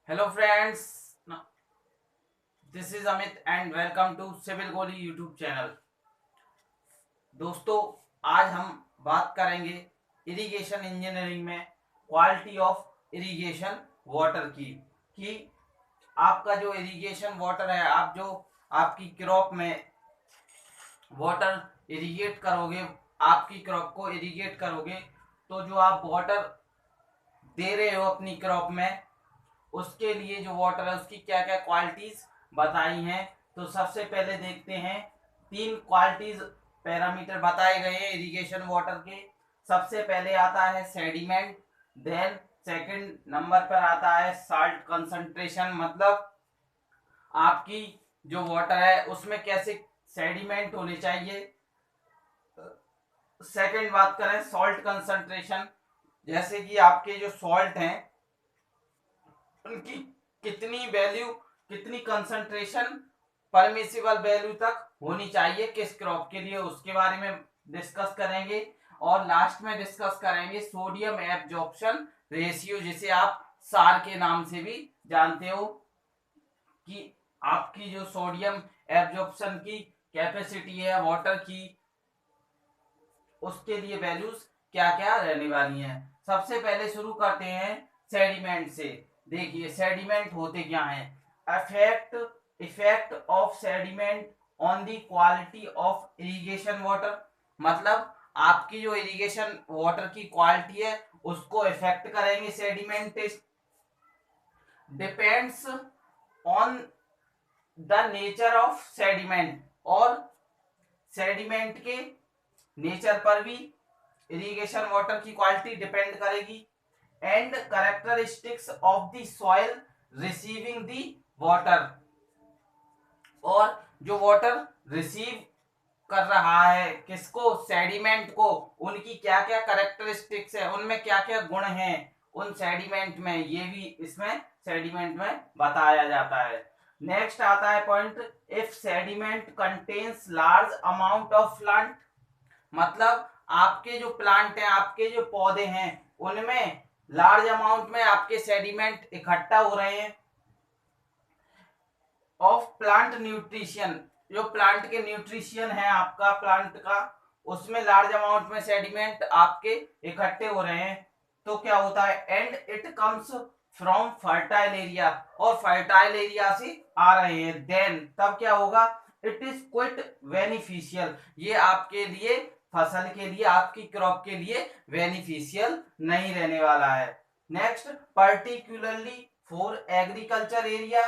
Hello friends, this is Amit and welcome to civil Goli YouTube channel. दोस्तों, आज हम बात करेंगे इरिगेशन इंजीनियरिंग में क्वालिटी ऑफ इरिगेशन वाटर की कि आपका जो इरिगेशन वाटर है, आप जो आपकी क्रॉप में वाटर इरिगेट करोगे, आपकी क्रॉप को इरिगेट करोगे, तो जो आप वाटर दे रहे हो अपनी क्रॉप में, उसके लिए जो वाटर है उसकी क्या क्या क्वालिटीज बताई हैं। तो सबसे पहले देखते हैं, तीन क्वालिटीज पैरामीटर बताए गए हैं इरिगेशन वाटर के। सबसे पहले आता है सेडिमेंट, देन सेकंड नंबर पर आता है साल्ट कंसंट्रेशन, मतलब आपकी जो वाटर है उसमें कैसे सेडिमेंट होने चाहिए। सेकंड बात करें सॉल्ट कंसंट्रेशन, जैसे कि आपके जो सॉल्ट हैं उनकी कितनी वैल्यू, कितनी कंसंट्रेशन परमिसिबल वैल्यू तक होनी चाहिए किस क्रॉप के लिए, उसके बारे में डिस्कस करेंगे। और लास्ट में डिस्कस करेंगे सोडियम एब्जॉर्प्शन रेशियो, जिसे आप सार के नाम से भी जानते हो, कि आपकी जो सोडियम एब्जॉर्प्शन की कैपेसिटी है वाटर की, उसके लिए वैल्यूज क्या क्या रहने वाली हैं। सबसे पहले शुरू करते हैं सेडिमेंट से। देखिए सेडिमेंट होते क्या हैं। Effect effect of sediment on the quality of irrigation water, मतलब आपकी जो इरिगेशन वाटर की क्वालिटी है उसको इफेक्ट करेंगे sediment. Depends on the nature of sediment, और सेडिमेंट के नेचर पर भी इरिगेशन वाटर की क्वालिटी डिपेंड करेगी। And characteristics of the soil receiving the water, और जो वाटर रिसीव कर रहा है किसको, सेडिमेंट को, उनकी क्या क्या कैरेक्टरिस्टिक्स है, उनमें क्या क्या गुण हैं उन सेडिमेंट में, ये भी इसमें सेडिमेंट में बताया जाता है। नेक्स्ट आता है point, if sediment contains large amount of plant, मतलब आपके जो प्लांट हैं, आपके जो पौधे हैं, उनमें लार्ज अमाउंट में आपके सेडिमेंट इकट्ठा हो रहे हैं। ऑफ प्लांट न्यूट्रिशन, जो प्लांट के न्यूट्रिशन है आपका प्लांट का, उसमें लार्ज अमाउंट में सेडिमेंट आपके इकट्ठे हो रहे हैं, तो क्या होता है, and it comes from fertile area, और फर्टाइल एरिया से आ रहे हैं, देन तब क्या होगा, इट इज क्विट बेनिफिशियल, ये आपके लिए, फसल के लिए, आपकी क्रॉप के लिए बेनिफिशियल नहीं रहने वाला है। Next, particularly for agriculture area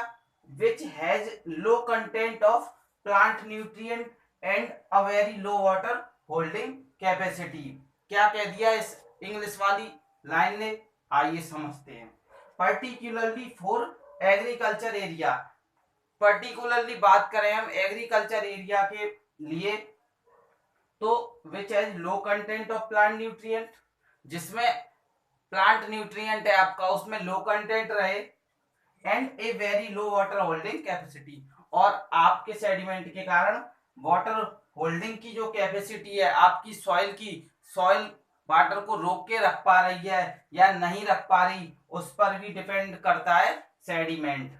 which has low content of plant nutrient and a very low water holding capacity। क्या कह दिया इस इंग्लिश वाली लाइन ने, आइए समझते हैं। Particularly for agriculture area, particularly बात करें हम एग्रीकल्चर एरिया के लिए, तो which has low content of plant nutrient, जिसमें प्लांट न्यूट्रिएंट है आपका उसमें लो कंटेंट रहे, and a very low water holding capacity, और आपके सेडिमेंट के कारण वाटर होल्डिंग की जो कैपेसिटी है आपकी सॉइल की, सॉइल वाटर को रोक के रख पा रही है या नहीं रख पा रही, उस पर भी डिपेंड करता है सेडिमेंट।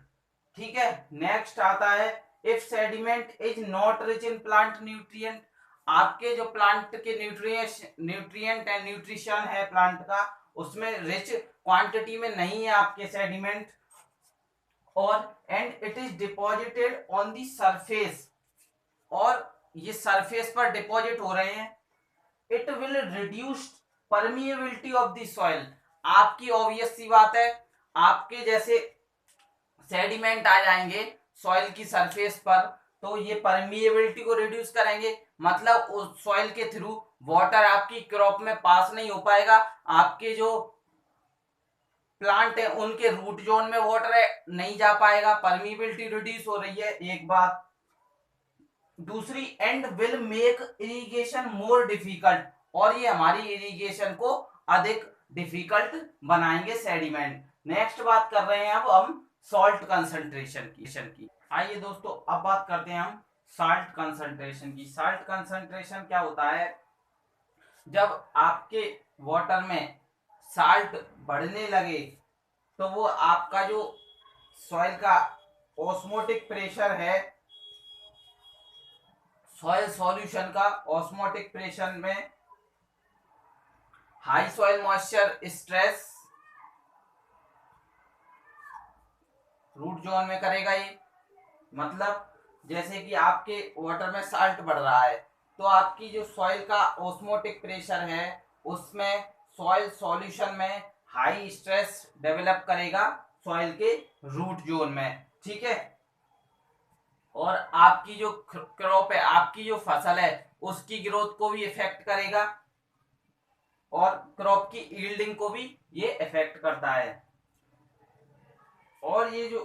ठीक है, नेक्स्ट आता है, if sediment is not rich in plant nutrient, आपके जो प्लांट के न्यूट्रिएंट एंड न्यूट्रिशन है प्लांट का, उसमें रिच क्वांटिटी में नहीं है आपके सेडिमेंट, और and it is deposited on the surface, और ये सरफेस पर डिपॉजिट हो रहे हैं, it will reduce permeability of the soil, आपकी ऑब्वियस सी बात है, आपके जैसे सेडिमेंट आ जाएंगे सॉइल की सरफेस पर, तो ये परमिएबिलिटी को रिड्यूस करेंगे, मतलब उस सॉइल के थ्रू वाटर आपकी क्रॉप में पास नहीं हो पाएगा, आपके जो प्लांट है उनके रूट जोन में वाटर है नहीं जा पाएगा, परमिबिलिटी रिड्यूस हो रही है, एक बात। दूसरी, and will make irrigation more difficult, और ये हमारी इरिगेशन को अधिक डिफिकल्ट बनाएंगे सेडिमेंट। नेक्स्ट बात कर रहे हैं अब हम सॉल्ट कंसंट्रेशन की। आइए दोस्तों अब बात करते हैं हम साल्ट कंसंट्रेशन की। साल्ट कंसंट्रेशन क्या होता है, जब आपके वाटर में साल्ट बढ़ने लगे, तो वो आपका जो सॉइल का ऑस्मोटिक प्रेशर है, सॉइल सॉल्यूशन का ऑस्मोटिक प्रेशर में high soil moisture stress root zone में करेगा ये। मतलब जैसे कि आपके वाटर में साल्ट बढ़ रहा है तो आपकी जो सॉइल का ऑस्मोटिक प्रेशर है उसमें सॉइल सॉल्यूशन में हाई स्ट्रेस डेवलप करेगा सॉइल के रूट जोन में, ठीक है। और आपकी जो क्रॉप है, आपकी जो फसल है उसकी ग्रोथ को भी इफेक्ट करेगा और क्रॉप की यील्डिंग को भी ये इफेक्ट करता है। और ये जो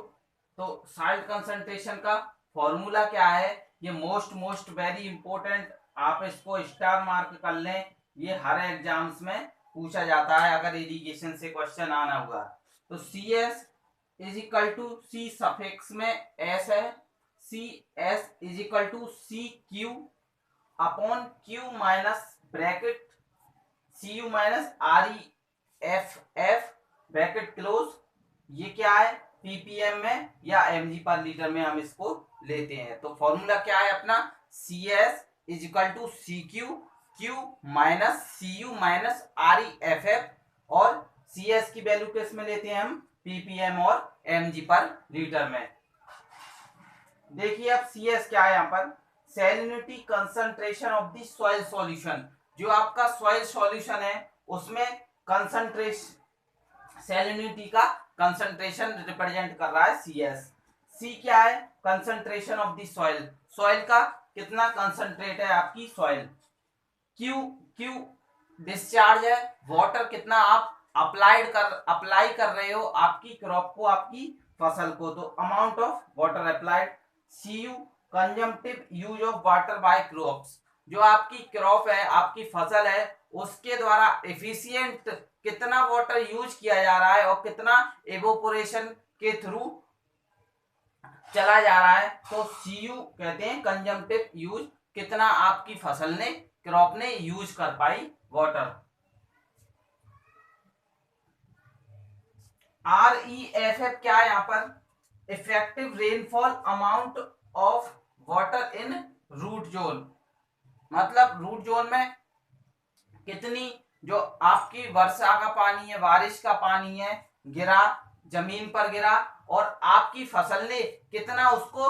तो साल्ट कंसंट्रेशन का फॉर्मूला क्या है, ये मोस्ट वेरी इंपॉर्टेंट, आप इसको स्टार मार्क कर लें, ये हर एग्जाम्स में पूछा जाता है अगर इरिगेशन से क्वेश्चन आना हुआ। तो C S is equal to C suffix में एस है, C S is equal to C Q upon Q minus bracket C U minus R E F F bracket close. ये क्या है, पीपीएम में या एमजी पर लीटर में हम इसको लेते हैं। तो फॉर्मूला क्या है अपना, C S is equal to C Q Q minus C U minus R E F F, और सी एस की वैल्यू किस में लेते हैं हम, पीपीएम और एमजी पर लीटर में। देखिए अब सी एस क्या है यहाँ पर, salinity concentration of the soil solution. जो आपका सॉइल सॉल्यूशन है उसमें कंसंट्रेशन, सैलिनिटी का कंसंट्रेशन रिप्रेजेंट कर रहा है सी एस। सी क्या है, concentration of the soil, soil का कितना कंसंट्रेट है आपकी सॉइल। क्यू क्यू डिस्चार्ज है, वाटर कितना आप अप्लाई कर रहे हो आपकी क्रॉप को, आपकी फसल को, तो amount of water applied. C U consumptive use of water by crops, जो आपकी क्रॉप है, आपकी फसल है, उसके द्वारा एफिशिएंट कितना वाटर यूज किया जा रहा है और कितना एवोपोरेशन के थ्रू चला जा रहा है। तो सीयू कहते हैं कंजम्पटिव यूज, कितना आपकी फसल ने, क्रॉप ने यूज कर पाई water. R E F F क्या है यहाँ पर, effective rainfall amount of water in root zone. मतलब रूट जोन में कितनी जो आपकी वर्षा का पानी है, बारिश का पानी है, गिरा, जमीन पर गिरा और आपकी फसल ने कितना उसको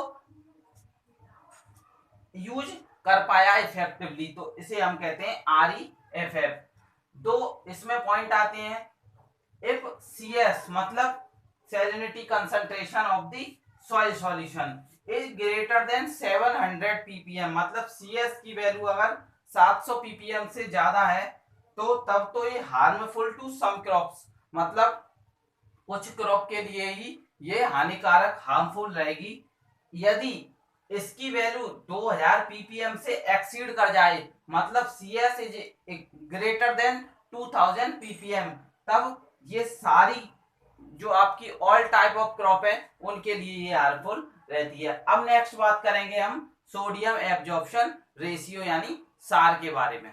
यूज कर पाया इफेक्टिवली, तो इसे हम कहते हैं आर ई एफ एफ। दो इसमें पॉइंट आते हैं, इफ सी एस मतलब salinity concentration of the soil solution is greater then 700 ppm, मतलब सी एस की वैल्यू अगर 700 ppm से ज्यादा है तो तब तो ये हार्मफुल टू सम क्रॉप्स, मतलब कुछ क्रॉप के लिए ही ये हानिकारक, हार्मफुल रहेगी। यदि इसकी वैल्यू 2000 ppm से एक्सीड कर जाए, मतलब C S is greater than 2000 ppm, तब ये सारी जो आपकी ऑल टाइप ऑफ क्रॉप है उनके लिए ये हार्मफुल रहती है। अब नेक्स्ट बात करेंगे हम सोडियम एब्जॉर्प्शन रेशियो यानी सार के बारे में।